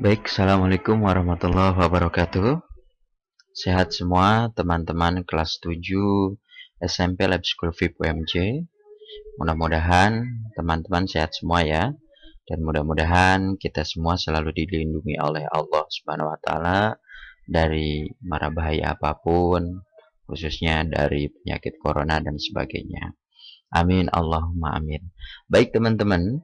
Baik, Assalamualaikum warahmatullahi wabarakatuh. Sehat semua teman-teman kelas 7 SMP Lab School VIP UMJ. Mudah-mudahan teman-teman sehat semua ya. Dan mudah-mudahan kita semua selalu dilindungi oleh Allah Subhanahu wa taala dari mara bahaya apapun, khususnya dari penyakit corona dan sebagainya. Amin Allahumma amin. Baik teman-teman,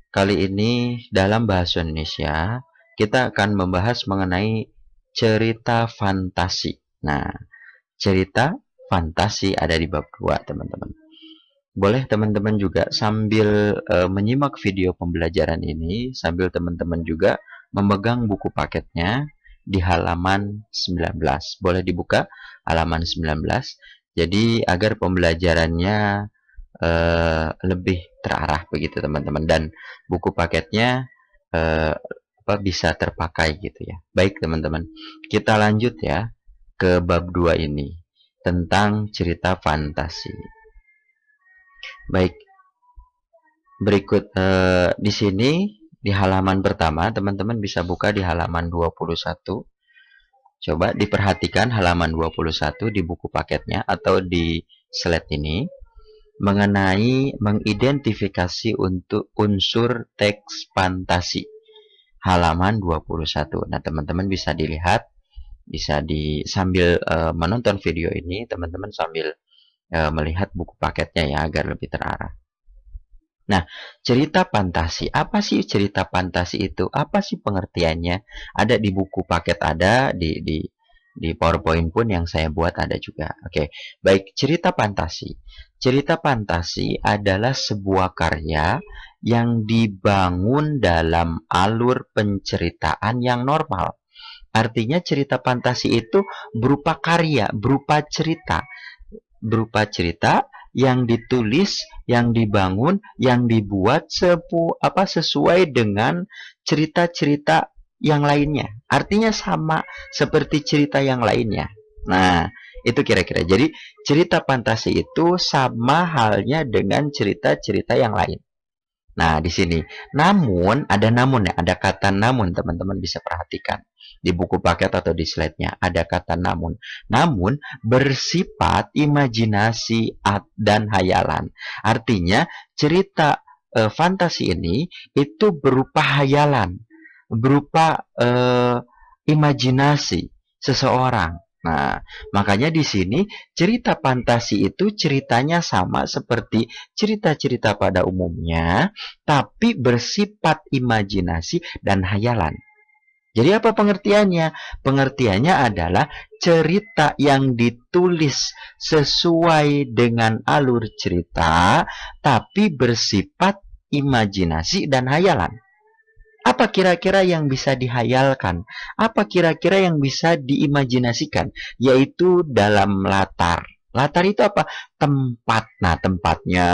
kali ini dalam bahasa Indonesia kita akan membahas mengenai cerita fantasi. Nah, cerita fantasi ada di bab 2, teman-teman. Boleh teman-teman juga sambil menyimak video pembelajaran ini, sambil teman-teman juga memegang buku paketnya di halaman 19. Boleh dibuka halaman 19. Jadi agar pembelajarannya lebih terarah begitu teman-teman, dan buku paketnya bisa terpakai gitu ya. Baik teman-teman, kita lanjut ya ke bab 2 ini tentang cerita fantasi. Baik, berikut di sini di halaman pertama, teman-teman bisa buka di halaman 21. Coba diperhatikan halaman 21 di buku paketnya atau di slide ini mengenai mengidentifikasi untuk unsur teks fantasi. Halaman 21. Nah, teman-teman bisa dilihat, bisa sambil menonton video ini, teman-teman sambil melihat buku paketnya ya agar lebih terarah. Nah, cerita fantasi. Apa sih cerita fantasi itu? Apa sih pengertiannya? Ada di buku paket, ada di PowerPoint pun yang saya buat ada juga. Oke, baik, cerita fantasi. Cerita fantasi adalah sebuah karya yang dibangun dalam alur penceritaan yang normal. Artinya cerita fantasi itu berupa karya, berupa cerita yang ditulis, yang dibangun, yang dibuat sesuai dengan cerita-cerita yang lainnya. Artinya sama seperti cerita yang lainnya. Nah, itu kira-kira. Jadi, cerita fantasi itu sama halnya dengan cerita-cerita yang lain. Nah, di sini. Namun, ada namun ya, ada kata namun, teman-teman bisa perhatikan. Di buku paket atau di slide-nya, ada kata namun. Namun, bersifat imajinasi dan hayalan. Artinya, cerita fantasi ini itu berupa hayalan, berupa imajinasi seseorang. Nah, makanya di sini cerita fantasi itu ceritanya sama seperti cerita-cerita pada umumnya, tapi bersifat imajinasi dan hayalan. Jadi apa pengertiannya? Pengertiannya adalah cerita yang ditulis sesuai dengan alur cerita, tapi bersifat imajinasi dan hayalan. Apa kira-kira yang bisa dihayalkan? Apa kira-kira yang bisa diimajinasikan? Yaitu dalam latar. Latar itu apa? Tempat. Nah, tempatnya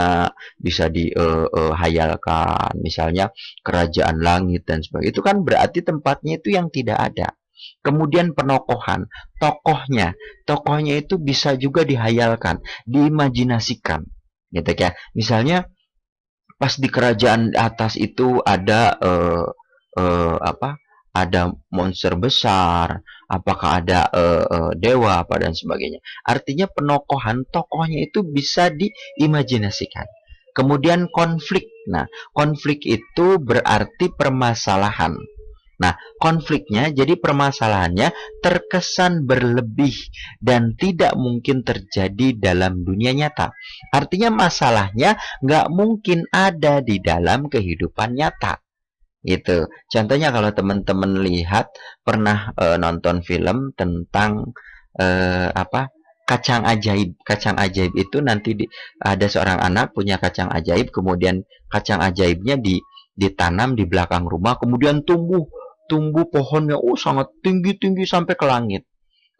bisa dihayalkan. Misalnya kerajaan langit dan sebagainya. Itu kan berarti tempatnya itu yang tidak ada. Kemudian penokohan, tokohnya. Tokohnya itu bisa juga dihayalkan, diimajinasikan. Gitu ya. Misalnya pas di kerajaan atas itu ada apa? Ada monster besar, apakah ada dewa apa dan sebagainya. Artinya penokohan tokohnya itu bisa diimajinasikan. Kemudian konflik. Nah, konflik itu berarti permasalahan. Nah, konfliknya jadi permasalahannya terkesan berlebih dan tidak mungkin terjadi dalam dunia nyata. Artinya masalahnya nggak mungkin ada di dalam kehidupan nyata. Gitu. Contohnya kalau teman-teman lihat pernah nonton film tentang apa? Kacang ajaib. Kacang ajaib itu nanti ada seorang anak punya kacang ajaib, kemudian kacang ajaibnya ditanam di belakang rumah, kemudian tumbuh pohonnya sangat tinggi-tinggi sampai ke langit.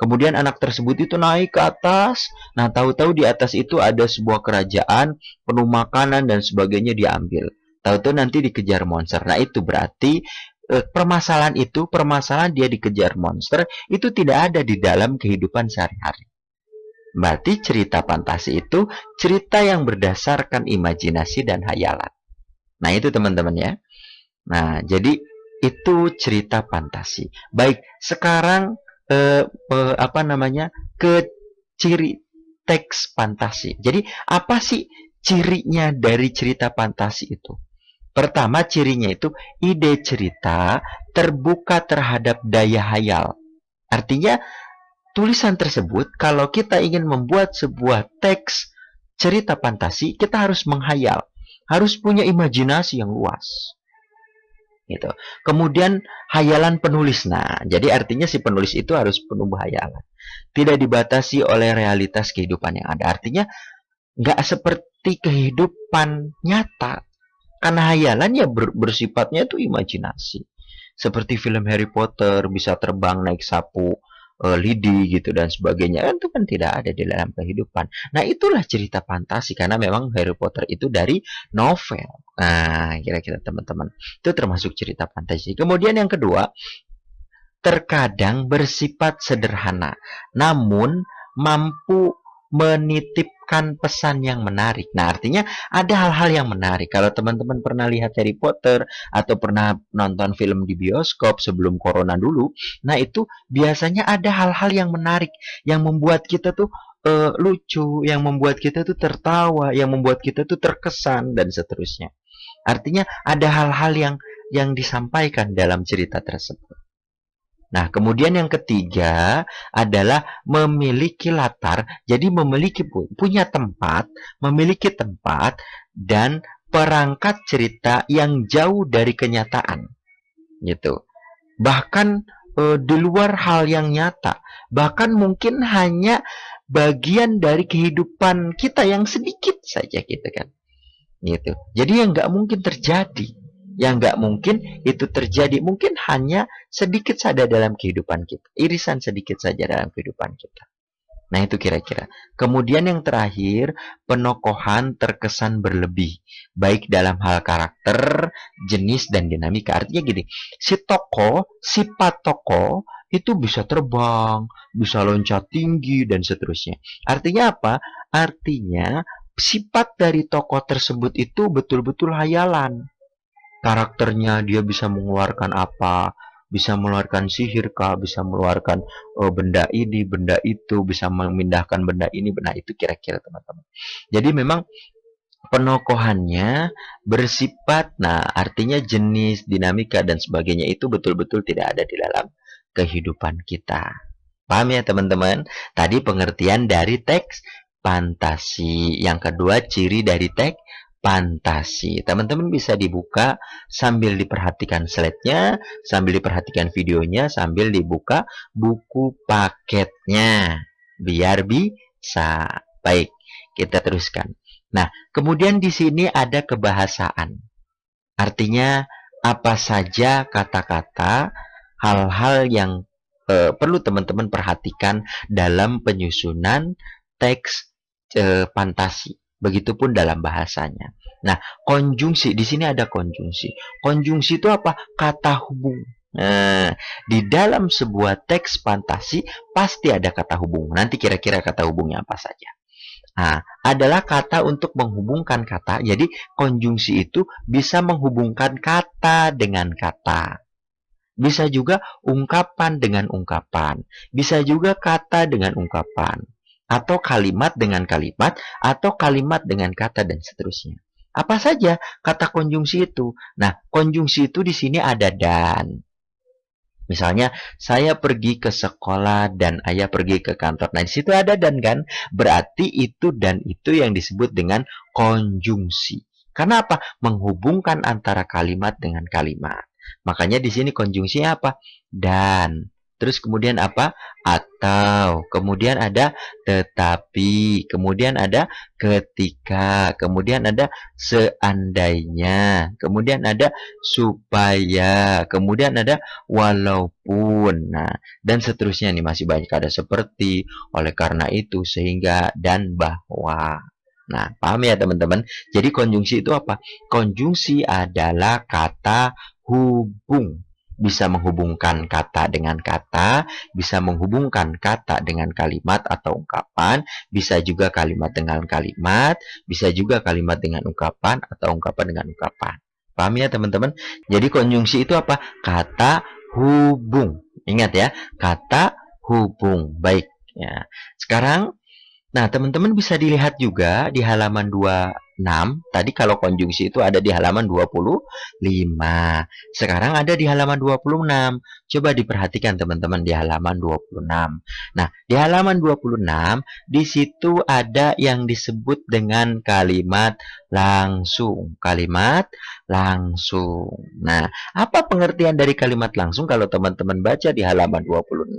Kemudian anak tersebut itu naik ke atas. Nah, tahu-tahu di atas itu ada sebuah kerajaan, penuh makanan dan sebagainya diambil. Tahu-tahu nanti dikejar monster. Nah, itu berarti permasalahan dia dikejar monster itu tidak ada di dalam kehidupan sehari-hari. Berarti cerita fantasi itu cerita yang berdasarkan imajinasi dan hayalan. Nah, itu teman-teman ya. Nah, jadi Itu cerita fantasi. Baik, sekarang ke ciri teks fantasi. Jadi apa sih cirinya dari cerita fantasi itu? Pertama, cirinya itu ide cerita terbuka terhadap daya hayal. Artinya, tulisan tersebut kalau kita ingin membuat sebuah teks cerita fantasi, kita harus menghayal, harus punya imajinasi yang luas. Gitu. Kemudian hayalan penulis. Nah, jadi artinya si penulis itu harus penuh hayalan. Tidak dibatasi oleh realitas kehidupan yang ada. Artinya nggak seperti kehidupan nyata. Karena hayalan ya bersifatnya itu imajinasi. Seperti film Harry Potter bisa terbang naik sapu lidi gitu dan sebagainya, kan itu kan tidak ada di dalam kehidupan. Nah, itulah cerita fantasi karena memang Harry Potter itu dari novel. Nah, kira-kira teman-teman, itu termasuk cerita fantasi. Kemudian yang kedua, terkadang bersifat sederhana, namun mampu menitipkan pesan yang menarik. Nah, artinya ada hal-hal yang menarik. Kalau teman-teman pernah lihat Harry Potter atau pernah nonton film di bioskop sebelum corona dulu, nah itu biasanya ada hal-hal yang menarik yang membuat kita tuh lucu, yang membuat kita tuh tertawa, yang membuat kita tuh terkesan dan seterusnya. Artinya ada hal-hal yang disampaikan dalam cerita tersebut. Nah, kemudian yang ketiga adalah memiliki latar, jadi memiliki tempat dan perangkat cerita yang jauh dari kenyataan, gitu. Bahkan di luar hal yang nyata, bahkan mungkin hanya bagian dari kehidupan kita yang sedikit saja, gitu kan, gitu. Jadi yang nggak mungkin terjadi. Yang nggak mungkin itu terjadi, mungkin hanya sedikit saja dalam kehidupan kita, irisan sedikit saja dalam kehidupan kita. Nah, itu kira-kira. Kemudian yang terakhir, penokohan terkesan berlebih, baik dalam hal karakter, jenis, dan dinamika. Artinya gini, sifat tokoh itu bisa terbang, bisa loncat tinggi, dan seterusnya. Artinya apa? Artinya sifat dari tokoh tersebut itu betul-betul hayalan. Karakternya dia bisa mengeluarkan apa, bisa mengeluarkan sihir kah, bisa mengeluarkan benda ini, benda itu, bisa memindahkan benda ini, benda itu, kira-kira teman-teman. Jadi memang penokohannya bersifat, nah artinya jenis, dinamika, dan sebagainya itu betul-betul tidak ada di dalam kehidupan kita. Paham ya teman-teman? Tadi pengertian dari teks fantasi. Yang kedua, ciri dari teks fantasi. Teman-teman bisa dibuka sambil diperhatikan slide-nya, sambil diperhatikan videonya, sambil dibuka buku paketnya. Biar bisa. Baik, kita teruskan. Nah, kemudian di sini ada kebahasaan. Artinya apa saja kata-kata, hal-hal yang perlu teman-teman perhatikan dalam penyusunan teks fantasi. Begitupun dalam bahasanya. Nah, konjungsi, di sini ada konjungsi. Konjungsi itu apa? Kata hubung. Nah, di dalam sebuah teks fantasi pasti ada kata hubung. Nanti kira-kira kata hubungnya apa saja. Nah, adalah kata untuk menghubungkan kata. Jadi, konjungsi itu bisa menghubungkan kata dengan kata. Bisa juga ungkapan dengan ungkapan. Bisa juga kata dengan ungkapan. Atau kalimat dengan kalimat. Atau kalimat dengan kata dan seterusnya. Apa saja kata konjungsi itu? Nah, konjungsi itu di sini ada dan. Misalnya, saya pergi ke sekolah dan ayah pergi ke kantor. Nah, di situ ada dan kan? Berarti itu dan itu yang disebut dengan konjungsi. Karena apa? Menghubungkan antara kalimat dengan kalimat. Makanya di sini konjungsinya apa? Dan. Terus kemudian apa? Atau. Kemudian ada tetapi. Kemudian ada ketika. Kemudian ada seandainya. Kemudian ada supaya. Kemudian ada walaupun. Nah, dan seterusnya nih masih banyak, ada seperti, oleh karena itu, sehingga, dan bahwa. Nah, paham ya teman-teman? Jadi konjungsi itu apa? Konjungsi adalah kata hubung. Bisa menghubungkan kata dengan kata, bisa menghubungkan kata dengan kalimat atau ungkapan, bisa juga kalimat dengan kalimat, bisa juga kalimat dengan ungkapan atau ungkapan dengan ungkapan. Paham ya teman-teman? Jadi konjungsi itu apa? Kata hubung. Ingat ya, kata hubung. Baik. Ya. Sekarang, nah, teman-teman bisa dilihat juga di halaman 26. Tadi kalau konjungsi itu ada di halaman 25. Sekarang ada di halaman 26. Coba diperhatikan teman-teman di halaman 26. Nah, di halaman 26 di situ ada yang disebut dengan kalimat langsung. Kalimat langsung. Nah, apa pengertian dari kalimat langsung kalau teman-teman baca di halaman 26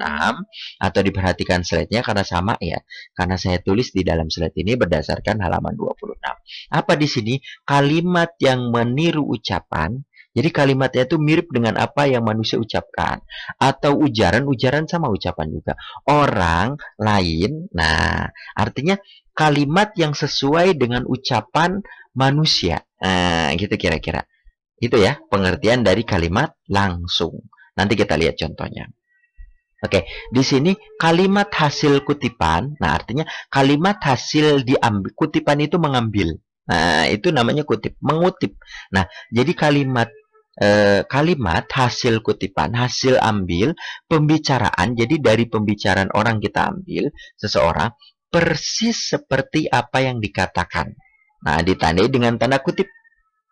atau diperhatikan slide-nya karena sama ya. Karena saya tulis di dalam slide ini berdasarkan halaman 26. Apa di sini? Kalimat yang meniru ucapan. Jadi kalimatnya itu mirip dengan apa yang manusia ucapkan. Atau ujaran sama ucapan juga. Orang lain, nah artinya kalimat yang sesuai dengan ucapan manusia. Nah, gitu kira-kira. Itu ya pengertian dari kalimat langsung. Nanti kita lihat contohnya. Oke, di sini kalimat hasil kutipan, nah artinya kalimat hasil diambil, kutipan itu mengambil. Nah, itu namanya kutip, mengutip. Nah, jadi kalimat hasil kutipan, hasil ambil, pembicaraan, jadi dari pembicaraan orang kita ambil, seseorang, persis seperti apa yang dikatakan. Nah, ditandai dengan tanda kutip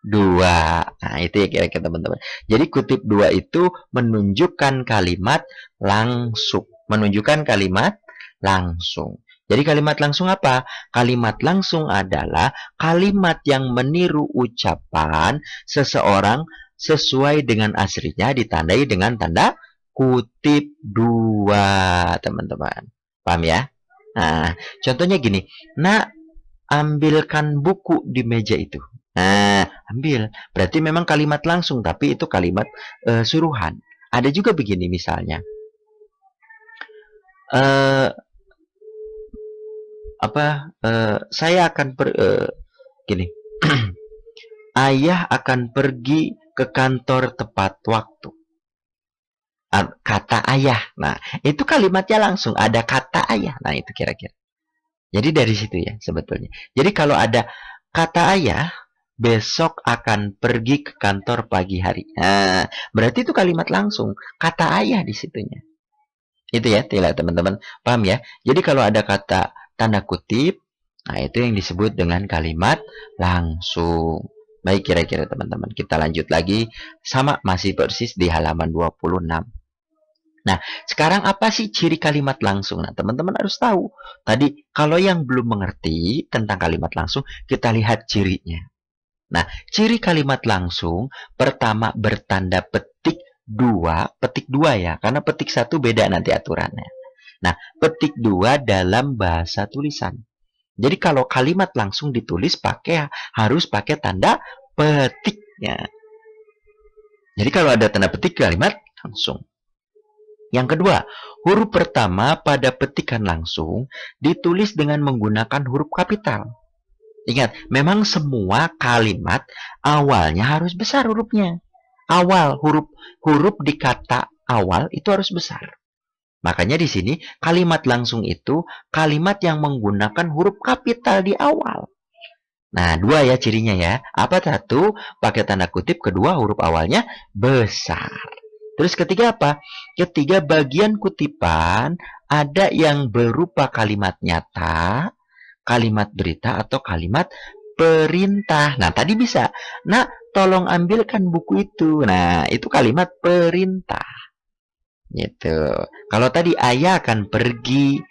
dua. Nah, itu ya kira-kira teman-teman. Jadi kutip dua itu menunjukkan kalimat langsung. Menunjukkan kalimat langsung. Jadi kalimat langsung apa? Kalimat langsung adalah kalimat yang meniru ucapan seseorang sesuai dengan aslinya ditandai dengan tanda kutip dua, teman-teman. Paham ya? Nah, contohnya gini. Nak, ambilkan buku di meja itu. Nah, ambil. Berarti memang kalimat langsung, tapi itu kalimat suruhan. Ada juga begini misalnya. Saya akan gini. Ayah akan pergi ke kantor tepat waktu. Kata ayah. Nah, itu kalimatnya langsung. Ada kata ayah. Nah, itu kira-kira. Jadi dari situ ya sebetulnya. Jadi kalau ada kata ayah, besok akan pergi ke kantor pagi hari. Nah, berarti itu kalimat langsung. Kata ayah di situnya. Itu ya, tidak teman-teman. Paham ya? Jadi kalau ada kata tanda kutip, nah itu yang disebut dengan kalimat langsung. Baik, kira-kira teman-teman. Kita lanjut lagi. Sama, masih persis di halaman 26. Nah, sekarang apa sih ciri kalimat langsung? Nah, teman-teman harus tahu. Tadi, kalau yang belum mengerti tentang kalimat langsung, kita lihat cirinya. Nah, ciri kalimat langsung, pertama bertanda petik dua ya, karena petik satu beda nanti aturannya. Nah, petik dua dalam bahasa tulisan. Jadi kalau kalimat langsung ditulis harus pakai tanda petiknya. Jadi kalau ada tanda petik kalimat langsung. Yang kedua, huruf pertama pada petikan langsung ditulis dengan menggunakan huruf kapital. Ingat, memang semua kalimat awalnya harus besar hurufnya. Awal huruf di kata awal itu harus besar. Makanya di sini kalimat langsung itu kalimat yang menggunakan huruf kapital di awal. Nah, dua ya cirinya ya. Apa satu? Pakai tanda kutip, kedua huruf awalnya besar. Terus ketiga apa? Ketiga, bagian kutipan ada yang berupa kalimat nyata, kalimat berita, atau kalimat perintah. Nah, tadi bisa. Nah, tolong ambilkan buku itu. Nah, itu kalimat perintah. Gitu. Kalau tadi ayah akan pergi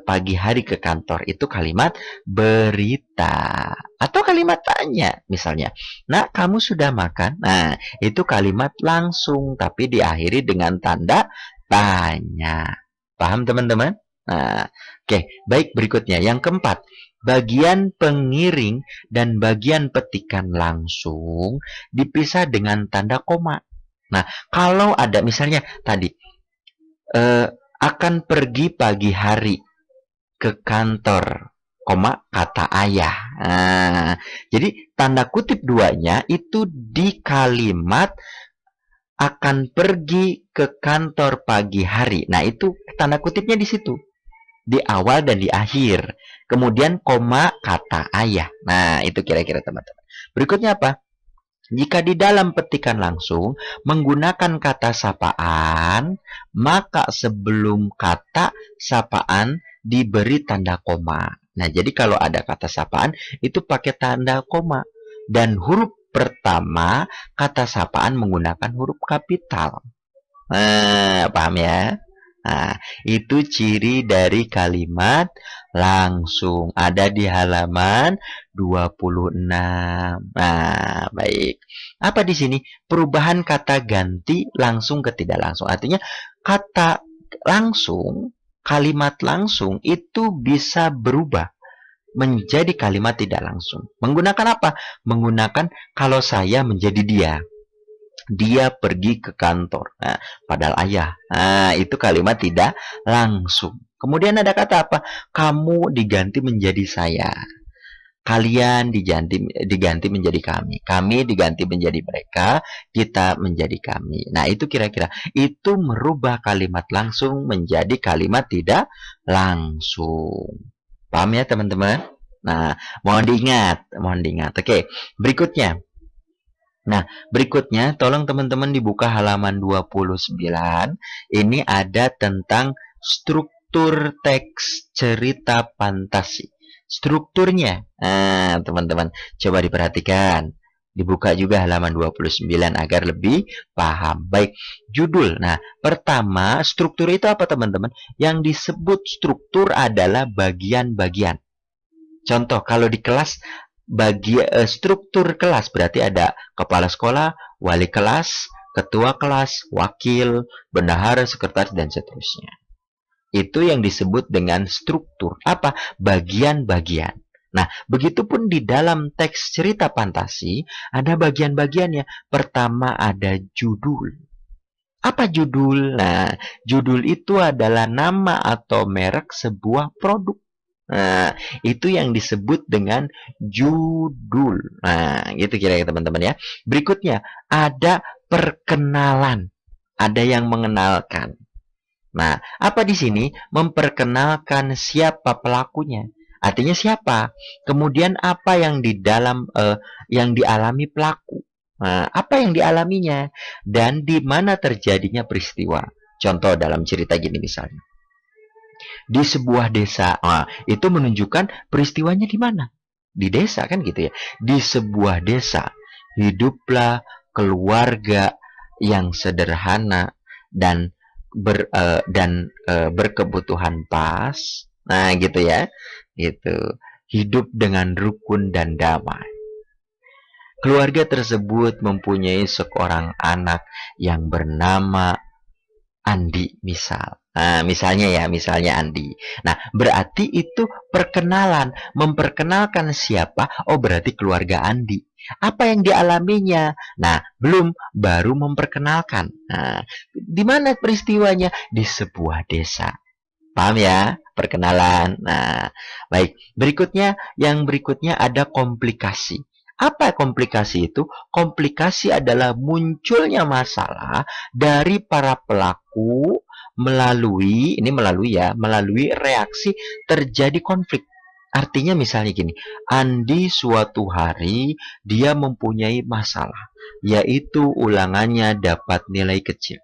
pagi hari ke kantor, itu kalimat berita. Atau kalimat tanya misalnya. Nah, kamu sudah makan? Nah, itu kalimat langsung tapi diakhiri dengan tanda tanya. Paham teman-teman? Nah, oke, baik berikutnya. Yang keempat, bagian pengiring dan bagian petikan langsung dipisah dengan tanda koma. Nah, kalau ada misalnya tadi akan pergi pagi hari ke kantor, koma kata ayah. Nah, jadi tanda kutip duanya itu di kalimat akan pergi ke kantor pagi hari. Nah, itu tanda kutipnya di situ. Di awal dan di akhir. Kemudian koma kata ayah. Nah, itu kira-kira teman-teman. Berikutnya apa? Jika di dalam petikan langsung menggunakan kata sapaan, maka sebelum kata sapaan diberi tanda koma. Nah, jadi kalau ada kata sapaan itu pakai tanda koma. Dan huruf pertama kata sapaan menggunakan huruf kapital. Paham ya? Nah, itu ciri dari kalimat langsung. Ada di halaman 26. Nah, baik. Apa di sini? Perubahan kata ganti langsung ke tidak langsung. Artinya kata langsung, kalimat langsung itu bisa berubah menjadi kalimat tidak langsung. Menggunakan apa? Menggunakan kalau saya menjadi dia. Dia pergi ke kantor. Nah, padahal ayah. Nah, itu kalimat tidak langsung. Kemudian ada kata apa? Kamu diganti menjadi saya. Kalian diganti menjadi kami. Kami diganti menjadi mereka. Kita menjadi kami. Nah, itu kira-kira. Itu merubah kalimat langsung menjadi kalimat tidak langsung. Paham ya, teman-teman? Nah, mohon diingat. Mohon diingat. Oke, berikutnya. Nah, berikutnya tolong teman-teman dibuka halaman 29. Ini ada tentang struktur teks cerita fantasi. Strukturnya. Nah, teman-teman, coba diperhatikan. Dibuka juga halaman 29 agar lebih paham. Baik, judul. Nah, pertama, struktur itu apa, teman-teman? Yang disebut struktur adalah bagian-bagian. Contoh, kalau di kelas struktur kelas berarti ada kepala sekolah, wali kelas, ketua kelas, wakil, bendahara, sekretaris, dan seterusnya. Itu yang disebut dengan struktur. Apa? Bagian-bagian. Nah, begitupun di dalam teks cerita fantasi, ada bagian-bagiannya. Pertama ada judul. Apa judul? Nah, judul itu adalah nama atau merek sebuah produk. Nah, itu yang disebut dengan judul. Nah, gitu kira-kira teman-teman ya. Berikutnya, ada perkenalan. Ada yang mengenalkan. Nah, apa di sini? Memperkenalkan siapa pelakunya. Artinya siapa? Kemudian apa yang di dalam yang dialami pelaku. Nah, apa yang dialaminya dan di mana terjadinya peristiwa. Contoh dalam cerita gini misalnya. Di sebuah desa. Nah, itu menunjukkan peristiwanya di mana? Di desa kan gitu ya. Di sebuah desa hiduplah keluarga yang sederhana dan berkebutuhan pas. Nah, gitu ya. Gitu. Hidup dengan rukun dan damai. Keluarga tersebut mempunyai seorang anak yang bernama Andi misal. Nah, misalnya Andi. Nah, berarti itu perkenalan, memperkenalkan siapa? Oh, berarti keluarga Andi. Apa yang dialaminya? Nah, belum, baru memperkenalkan. Nah, di mana peristiwanya? Di sebuah desa. Paham ya? Perkenalan. Nah, baik. Yang berikutnya ada komplikasi. Apa komplikasi itu? Komplikasi adalah munculnya masalah dari para pelaku melalui reaksi terjadi konflik. Artinya misalnya gini, Andi suatu hari dia mempunyai masalah, yaitu ulangannya dapat nilai kecil.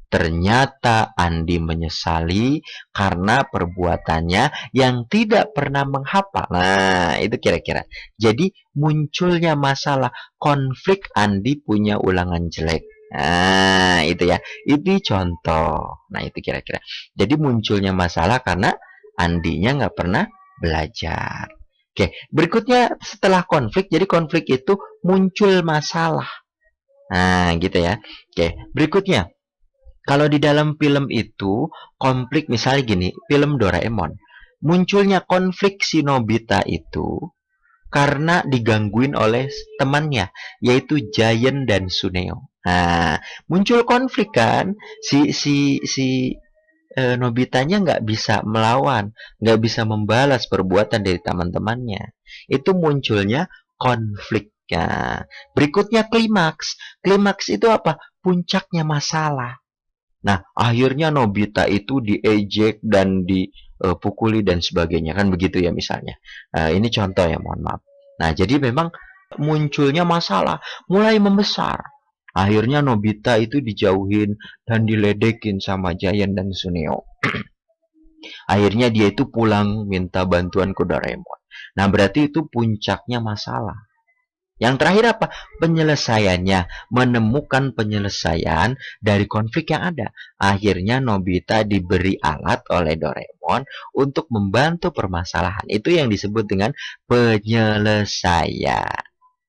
Ternyata Andi menyesali karena perbuatannya yang tidak pernah menghafal. Nah, itu kira-kira. Jadi munculnya masalah konflik Andi punya ulangan jelek. Nah, itu ya. Ini contoh. Nah, itu kira-kira. Jadi munculnya masalah karena Andinya nggak pernah belajar. Oke, berikutnya setelah konflik, jadi konflik itu muncul masalah. Nah, gitu ya. Oke, berikutnya. Kalau di dalam film itu, konflik misalnya gini, film Doraemon. Munculnya konflik si Nobita itu karena digangguin oleh temannya, yaitu Giant dan Suneo. Nah, muncul konflik kan, Nobitanya nggak bisa melawan, nggak bisa membalas perbuatan dari teman-temannya. Itu munculnya konflik. Nah, berikutnya klimaks. Klimaks itu apa? Puncaknya masalah. Nah, akhirnya Nobita itu diejek dan dipukuli dan sebagainya. Kan begitu ya misalnya. Ini contoh ya, mohon maaf. Nah, jadi memang munculnya masalah, mulai membesar. Akhirnya Nobita itu dijauhin dan diledekin sama Giant dan Suneo. Akhirnya dia itu pulang minta bantuan ke Doraemon. Nah, berarti itu puncaknya masalah. Yang terakhir apa? Penyelesaiannya. Menemukan penyelesaian dari konflik yang ada. Akhirnya Nobita diberi alat oleh Doraemon untuk membantu permasalahan. Itu yang disebut dengan penyelesaian.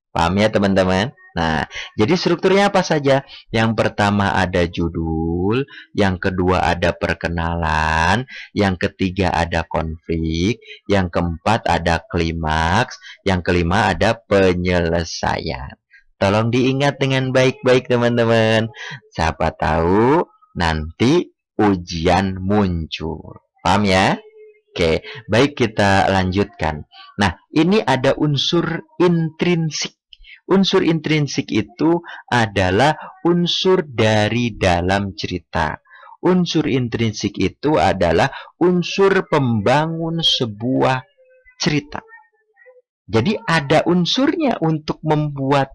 Paham ya teman-teman? Nah, jadi strukturnya apa saja? Yang pertama ada judul, yang kedua ada perkenalan, yang ketiga ada konflik, yang keempat ada klimaks, yang kelima ada penyelesaian. Tolong diingat dengan baik-baik teman-teman. Siapa tahu nanti ujian muncul. Paham ya? Oke, baik kita lanjutkan. Nah, ini ada unsur intrinsik. Unsur intrinsik itu adalah unsur dari dalam cerita. Unsur intrinsik itu adalah unsur pembangun sebuah cerita. Jadi ada unsurnya untuk membuat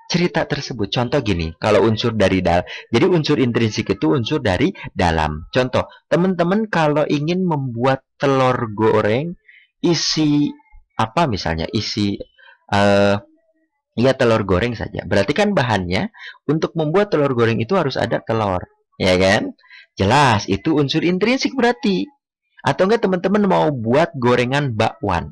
cerita tersebut. Contoh gini, kalau unsur dari dalam, jadi unsur intrinsik itu unsur dari dalam. Contoh, teman-teman kalau ingin membuat telur goreng isi apa misalnya, isi ya telur goreng saja. Berarti kan bahannya untuk membuat telur goreng itu harus ada telur, ya kan? Jelas, itu unsur intrinsik berarti. Atau enggak teman-teman mau buat gorengan bakwan.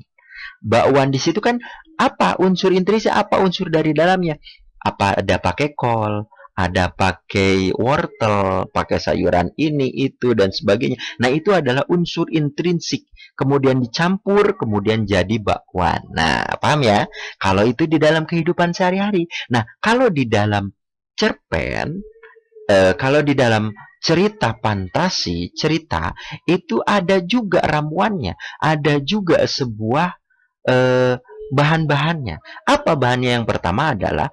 Bakwan di situ kan apa unsur intrinsik, apa unsur dari dalamnya? Apa ada pakai kol, ada pakai wortel, pakai sayuran ini, itu, dan sebagainya. Nah, itu adalah unsur intrinsik. Kemudian dicampur, kemudian jadi bakwan. Nah, paham ya? Kalau itu di dalam kehidupan sehari-hari. Nah, kalau di dalam cerpen, kalau di dalam cerita fantasi, cerita, itu ada juga ramuannya. Ada juga sebuah bahan-bahannya. Apa bahannya? Yang pertama adalah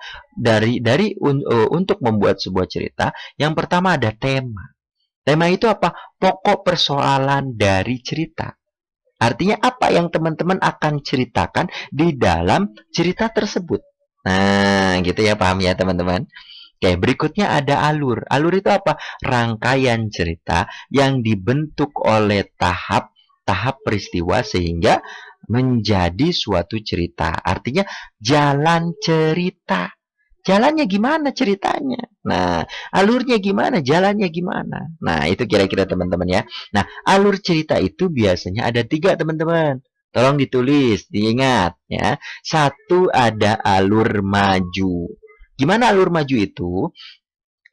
untuk membuat sebuah cerita, yang pertama ada tema. Tema itu apa? Pokok persoalan dari cerita. Artinya apa yang teman-teman akan ceritakan di dalam cerita tersebut. Nah, gitu ya, paham ya teman-teman? Oke, berikutnya ada alur. Alur itu apa? Rangkaian cerita yang dibentuk oleh tahap-tahap peristiwa sehingga menjadi suatu cerita. Artinya jalan cerita. Jalannya gimana ceritanya? Nah, alurnya gimana? Jalannya gimana? Nah, itu kira-kira teman-teman ya. Nah, alur cerita itu biasanya ada 3 teman-teman. Tolong ditulis, diingat ya. Satu, ada alur maju. Gimana alur maju itu?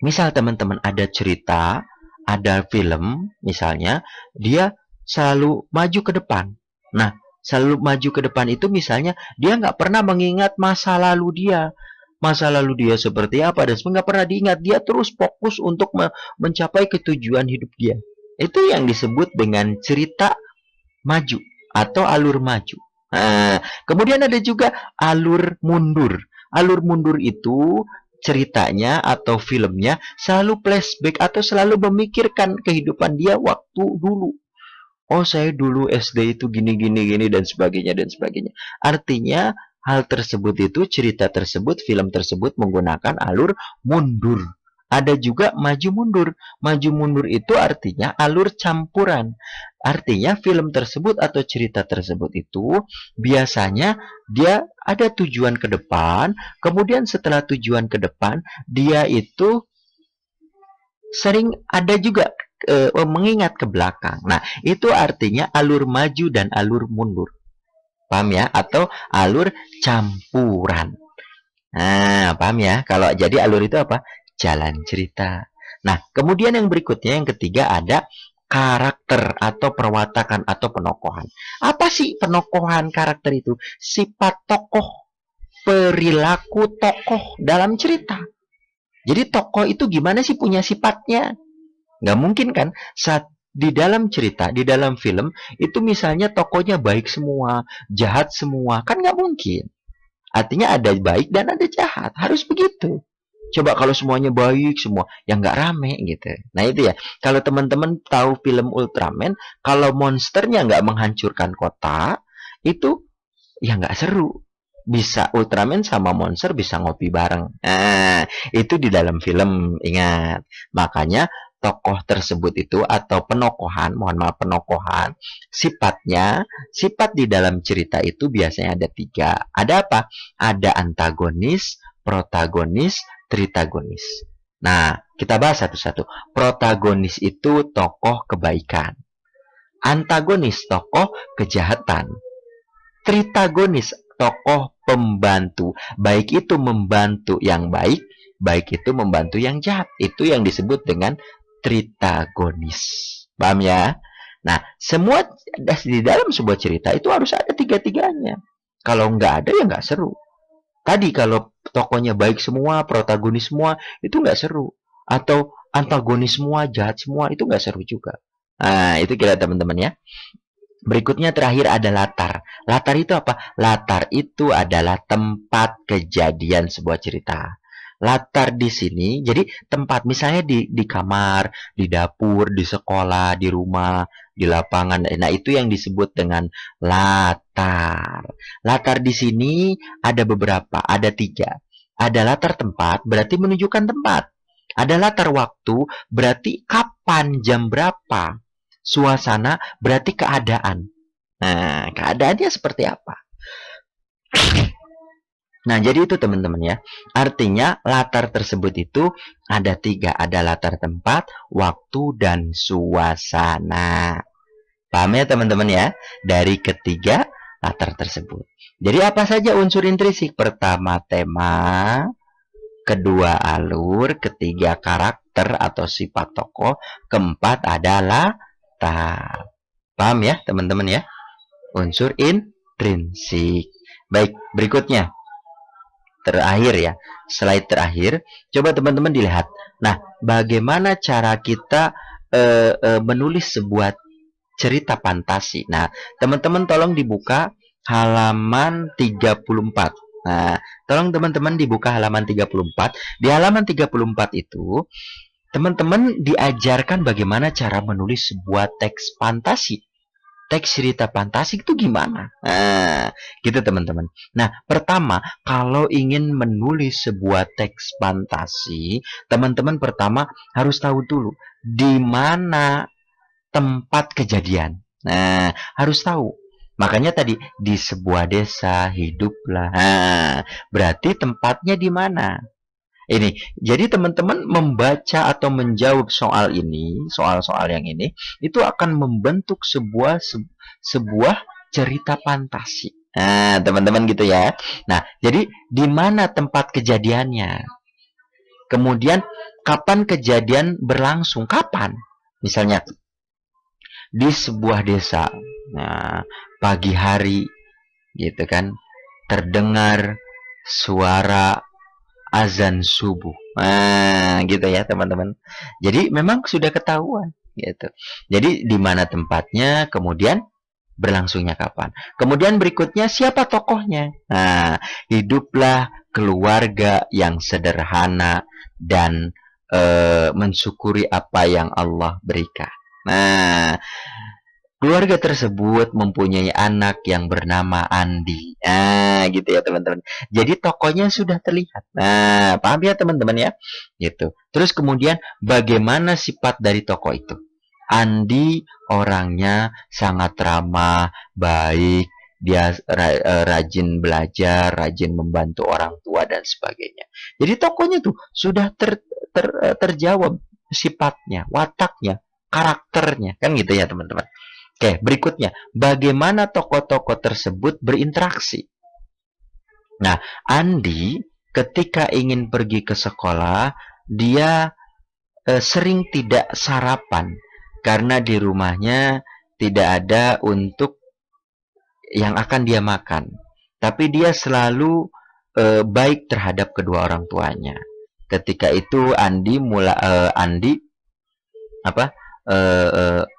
Misal teman-teman ada cerita, ada film, misalnya, dia selalu maju ke depan. Nah, selalu maju ke depan itu misalnya, dia nggak pernah mengingat masa lalu dia. Masa lalu dia seperti apa, dan nggak pernah diingat. Dia terus fokus untuk mencapai ketujuan hidup dia. Itu yang disebut dengan cerita maju atau alur maju. Nah, kemudian ada juga alur mundur. Alur mundur itu ceritanya atau filmnya selalu flashback atau selalu memikirkan kehidupan dia waktu dulu. Oh, saya dulu SD itu gini gini gini dan sebagainya dan sebagainya. Artinya hal tersebut itu, cerita tersebut, film tersebut menggunakan alur mundur. Ada juga maju mundur. Maju mundur itu artinya alur campuran. Artinya film tersebut atau cerita tersebut itu biasanya dia ada tujuan ke depan, kemudian setelah tujuan ke depan, dia itu sering ada juga mengingat ke belakang. Nah, itu artinya alur maju dan alur mundur. Paham ya? Atau alur campuran. Nah, paham ya? Kalau jadi alur itu apa? Jalan cerita. Nah, kemudian yang berikutnya, yang ketiga, ada karakter atau perwatakan atau penokohan. Apa sih penokohan karakter itu? Sifat tokoh, perilaku tokoh dalam cerita. Jadi tokoh itu gimana sih punya sifatnya? Nggak mungkin kan saat di dalam cerita, di dalam film, itu misalnya tokohnya baik semua, jahat semua. Kan nggak mungkin. Artinya ada baik dan ada jahat. Harus begitu. Coba kalau semuanya baik semua, ya nggak rame gitu. Nah itu ya. Kalau teman-teman tahu film Ultraman, kalau monsternya nggak menghancurkan kota, itu ya nggak seru. bisa Ultraman sama Monster bisa ngopi bareng. Nah, itu di dalam film, ingat. Makanya tokoh tersebut itu atau penokohan, mohon maaf penokohan, sifat di dalam cerita itu biasanya ada 3. Ada apa? Ada antagonis, protagonis, tritagonis. Nah, kita bahas satu-satu. Protagonis itu tokoh kebaikan. Antagonis tokoh kejahatan. Tritagonis tokoh pembantu. Baik itu membantu yang baik, baik itu membantu yang jahat. Itu yang disebut dengan tritagonis. Paham ya? Nah, semua di dalam sebuah cerita itu harus ada 3-3-nya. Kalau nggak ada ya nggak seru. Tadi kalau tokohnya baik semua, protagonis semua, itu nggak seru. Atau antagonis semua, jahat semua, itu nggak seru juga. Nah, itu kira teman-teman ya. Berikutnya terakhir ada latar. Latar itu apa? Latar itu adalah tempat kejadian sebuah cerita. Latar di sini, jadi tempat misalnya di kamar, di dapur, di sekolah, di rumah, di lapangan. Nah, itu yang disebut dengan latar. Latar di sini ada beberapa, ada 3. Ada latar tempat, berarti menunjukkan tempat. Ada latar waktu, berarti kapan, jam berapa. Suasana berarti keadaan. Nah, keadaannya seperti apa? Nah, jadi itu teman-teman ya. Artinya latar tersebut itu ada 3. Ada latar tempat, waktu, dan suasana. Paham ya teman-teman ya? Dari ketiga latar tersebut. Jadi apa saja unsur intrinsik? Pertama tema, kedua alur, ketiga karakter atau sifat tokoh, keempat adalah latar. Paham ya teman-teman ya? Unsur intrinsik. Baik, berikutnya. Terakhir ya, slide terakhir. Coba teman-teman dilihat. Nah, bagaimana cara kita menulis sebuah cerita fantasi. Nah, teman-teman tolong dibuka halaman 34. Nah, tolong teman-teman dibuka halaman 34. Di halaman 34 itu, teman-teman diajarkan bagaimana cara menulis sebuah teks fantasi. Teks cerita fantasi itu gimana? Nah, gitu teman-teman. Nah, pertama, kalau ingin menulis sebuah teks fantasi, teman-teman pertama harus tahu dulu di mana tempat kejadian. Nah, harus tahu. Makanya tadi di sebuah desa hiduplah. Nah, berarti tempatnya di mana? Ini, jadi teman-teman membaca atau menjawab soal ini, soal-soal yang ini, itu akan membentuk sebuah cerita fantasi. Nah, teman-teman gitu ya. Nah, jadi di mana tempat kejadiannya? Kemudian kapan kejadian berlangsung? Kapan? Misalnya di sebuah desa. Nah, pagi hari gitu kan, terdengar suara azan subuh. Nah, gitu ya, teman-teman. Jadi memang sudah ketahuan gitu. Jadi di mana tempatnya, kemudian berlangsungnya kapan. Kemudian berikutnya siapa tokohnya? Nah, hiduplah keluarga yang sederhana dan mensyukuri apa yang Allah berikan. Nah, keluarga tersebut mempunyai anak yang bernama Andi. Nah, gitu ya teman-teman. Jadi tokohnya sudah terlihat. Nah, paham ya teman-teman ya? Gitu. Terus kemudian bagaimana sifat dari tokoh itu? Andi orangnya sangat ramah, baik, dia rajin belajar, rajin membantu orang tua dan sebagainya. Jadi tokohnya tuh sudah terjawab sifatnya, wataknya, karakternya, kan gitu ya teman-teman. Oke, berikutnya, bagaimana tokoh-tokoh tersebut berinteraksi? Nah, Andi ketika ingin pergi ke sekolah, dia sering tidak sarapan karena di rumahnya tidak ada untuk yang akan dia makan. Tapi dia selalu baik terhadap kedua orang tuanya. Ketika itu Andi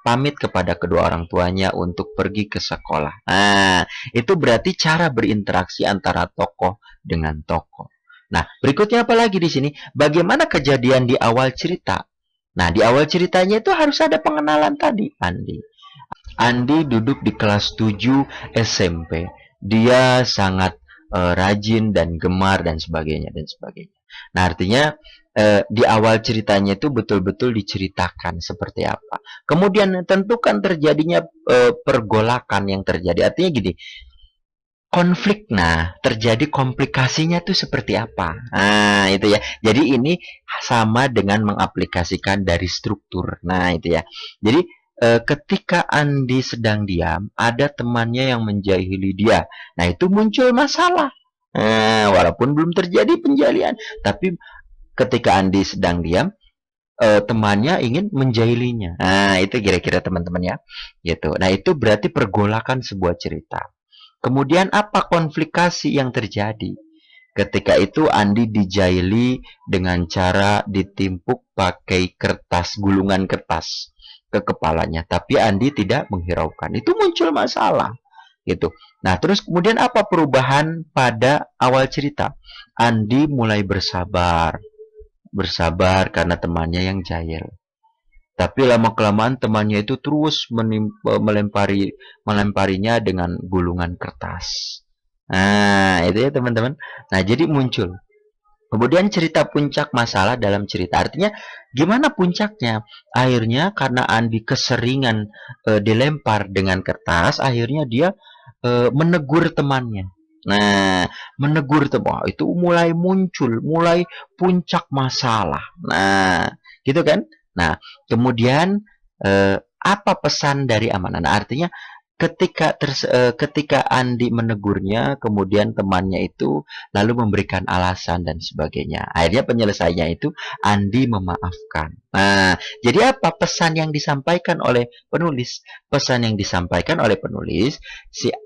pamit kepada kedua orang tuanya untuk pergi ke sekolah. Nah, itu berarti cara berinteraksi antara tokoh dengan tokoh. Nah, berikutnya apa lagi di sini? Bagaimana kejadian di awal cerita? Nah, di awal ceritanya itu harus ada pengenalan tadi, Andi. Andi duduk di kelas 7 SMP. Dia sangat rajin dan gemar dan sebagainya dan sebagainya. Nah, artinya di awal ceritanya itu betul-betul diceritakan seperti apa. Kemudian tentukan terjadinya pergolakan yang terjadi. Artinya gini, konflik. Nah, terjadi komplikasinya tuh seperti apa? Nah, itu ya. Jadi ini sama dengan mengaplikasikan dari struktur. Nah, itu ya. Jadi ketika Andi sedang diam, ada temannya yang menjahili dia. Nah, itu muncul masalah. Walaupun belum terjadi penjalian, tapi ketika Andi sedang diam, temannya ingin menjahilinya. Nah, itu kira-kira teman-teman ya. Gitu. Nah, itu berarti pergolakan sebuah cerita. Kemudian apa konflikasi yang terjadi? Ketika itu Andi dijaili dengan cara ditimpuk pakai kertas, gulungan kertas ke kepalanya. Tapi Andi tidak menghiraukan. Itu muncul masalah. Gitu. Nah, terus kemudian apa perubahan pada awal cerita? Andi mulai bersabar. Bersabar karena temannya yang jahil. Tapi lama-kelamaan temannya itu terus melemparinya dengan gulungan kertas. Nah, itu ya teman-teman. Nah, jadi muncul. Kemudian cerita puncak masalah dalam cerita. Artinya gimana puncaknya? Akhirnya karena Andi keseringan dilempar dengan kertas, akhirnya dia menegur temannya. Nah, menegur teman itu mulai muncul, mulai puncak masalah. Nah, gitu kan? Nah, kemudian apa pesan dari amanah? Nah, artinya ketika Andi menegurnya, kemudian temannya itu lalu memberikan alasan dan sebagainya. Akhirnya penyelesaiannya itu Andi memaafkan. Nah, jadi apa pesan yang disampaikan oleh penulis? Pesan yang disampaikan oleh penulis,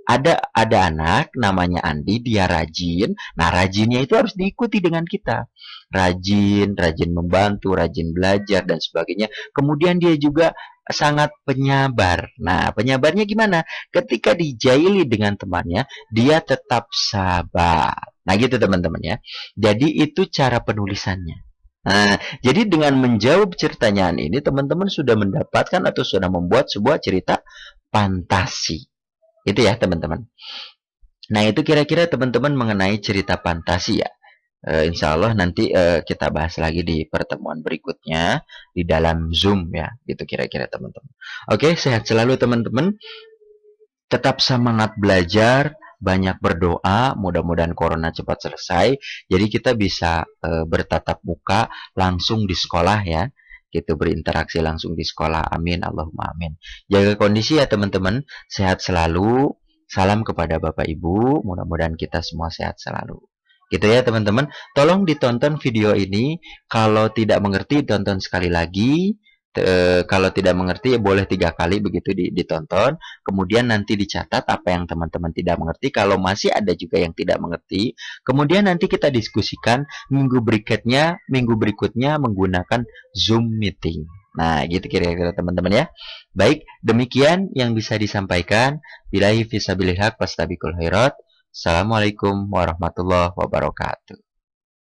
ada anak namanya Andi, dia rajin. Nah, rajinnya itu harus diikuti dengan kita. Rajin, rajin membantu, rajin belajar dan sebagainya. Kemudian dia juga sangat penyabar. Nah, penyabarnya gimana? Ketika dijaili dengan temannya, dia tetap sabar. Nah, gitu teman-teman ya. Jadi itu cara penulisannya. Nah, jadi dengan menjawab ceritanya ini, teman-teman sudah mendapatkan atau sudah membuat sebuah cerita fantasi. Itu ya, teman-teman. Nah, itu kira-kira teman-teman mengenai cerita fantasi ya. Insya Allah nanti kita bahas lagi di pertemuan berikutnya di dalam Zoom ya, gitu kira-kira teman-teman. Oke, sehat selalu teman-teman. Tetap semangat belajar, banyak berdoa, mudah-mudahan corona cepat selesai. Jadi kita bisa bertatap muka langsung di sekolah ya, gitu berinteraksi langsung di sekolah. Amin, Allahumma amin. Jaga kondisi ya teman-teman, sehat selalu. Salam kepada Bapak Ibu, mudah-mudahan kita semua sehat selalu. Gitu ya teman-teman. Tolong ditonton video ini. Kalau tidak mengerti, tonton sekali lagi. Kalau tidak mengerti, boleh 3 kali begitu ditonton. Kemudian nanti dicatat apa yang teman-teman tidak mengerti. Kalau masih ada juga yang tidak mengerti, kemudian nanti kita diskusikan minggu berikutnya menggunakan Zoom meeting. Nah, gitu kira-kira teman-teman ya. Baik, demikian yang bisa disampaikan. Billahi fisabilillah, fastabikul khairat. Assalamualaikum warahmatullahi wabarakatuh.